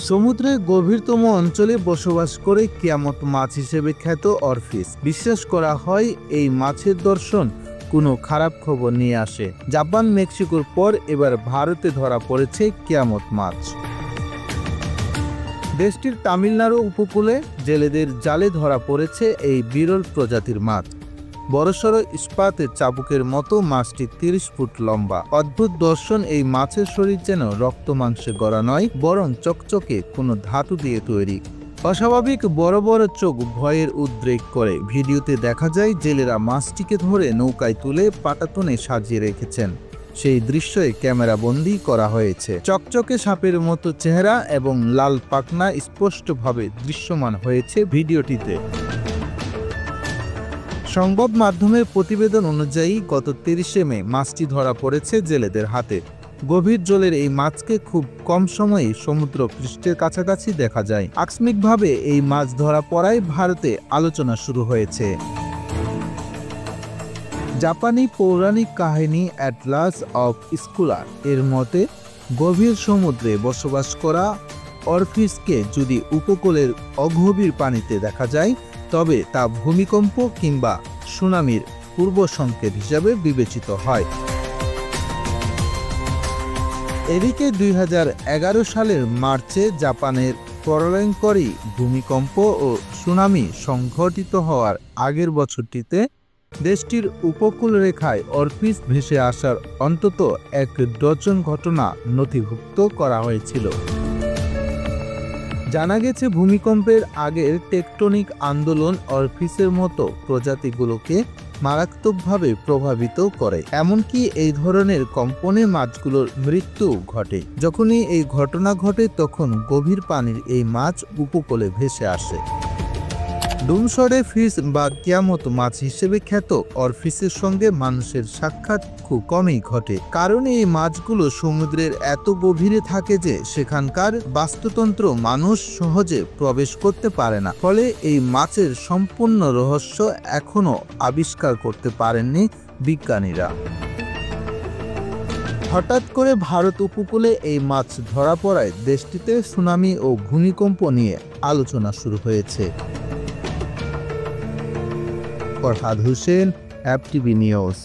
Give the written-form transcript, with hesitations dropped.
সমুদ্রের গভীরতম অঞ্চলে বসবাস করে কিয়ামত মাছ হিসেবে খ্যাত অরফিস। বিশ্বাস করা হয় এই মাছের দর্শন কোনো খারাপ খবর নিয়ে আসে। জাপান মেক্সিকোর পর এবার ভারতে ধরা পড়েছে কিয়ামত মাছ। দেশটির তামিলনাড়ু উপকূলে জেলেদের জালে ধরা পড়েছে এই বিরল প্রজাতির মাছ। বড়সড় ইস্পাতের চাবুকের মতো মাছটি 30 ফুট লম্বা। অদ্ভুত দর্শন, এই মাছের শরীর যেন রক্ত মাংসে গড়া নয়, বরং চকচকে কোনো ধাতু দিয়ে তৈরি। অস্বাভাবিক বড় বড় চোখ ভয়ের উদ্রেক করে। ভিডিওতে দেখা যায় জেলেরা মাছটিকে ধরে নৌকায় তুলে পাটাতনে সাজিয়ে রেখেছেন। সেই দৃশ্যে ক্যামেরাবন্দি করা হয়েছে। চকচকে সাপের মতো চেহারা এবং লাল পাখনা স্পষ্টভাবে দৃশ্যমান হয়েছে ভিডিওটিতে। সংবাদ মাধ্যমের প্রতিবেদন অনুযায়ী গত 30 মে মাছটি ধরা পড়েছে জেলেদের হাতে। গভীর জলের এই মাছকে খুব কম সময়ে সমুদ্র পৃষ্ঠের কাছাকাছি দেখা যায়। আকস্মিকভাবে এই মাছ ধরা পড়ায় ভারতে আলোচনা শুরু হয়েছে। জাপানি পৌরাণিক কাহিনী অ্যাটলাস অফ স্কুলার এর মতে, গভীর সমুদ্রে বসবাস করা অরফিসকে যদি উপকূলের অগভীর পানিতে দেখা যায়, তবে তা ভূমিকম্প কিংবা সুনামির পূর্ব সংকেত হিসাবে বিবেচিত হয়। এদিকে 2011 সালের মার্চে জাপানের প্রলয়ঙ্করী ভূমিকম্প ও সুনামি সংঘটিত হওয়ার আগের বছরটিতে দেশটির উপকূল রেখায় অরফিস ভেসে আসার অন্তত 1 ডজন ঘটনা নথিভুক্ত করা হয়েছিল। জানা গেছে, ভূমিকম্পের আগের টেকটনিক আন্দোলন অরফিসের মতো প্রজাতিগুলোকে মারাত্মকভাবে প্রভাবিত করে। এমনকি এই ধরনের কম্পনে মাছগুলোর মৃত্যু ঘটে। যখনই এই ঘটনা ঘটে, তখন গভীর পানির এই মাছ উপকূলে ভেসে আসে। ডুমসরে ফিশ বা কিয়ামত মাছ হিসেবে খ্যাত অরফিসের সঙ্গে মানুষের সাক্ষাৎ খুব কমই ঘটে, কারণ এই মাছগুলো সমুদ্রের এত গভীরে থাকে যে সেখানকার বাস্তুতন্ত্র মানুষ সহজে প্রবেশ করতে পারে না। ফলে এই মাছের সম্পূর্ণ রহস্য এখনো আবিষ্কার করতে পারেননি বিজ্ঞানীরা। হঠাৎ করে ভারত উপকূলে এই মাছ ধরা পড়ায় দেশটিতে সুনামি ও ভূমিকম্প নিয়ে আলোচনা শুরু হয়েছে। ফরহাদ হোসেন, অ্যাপটিভি নিউজ।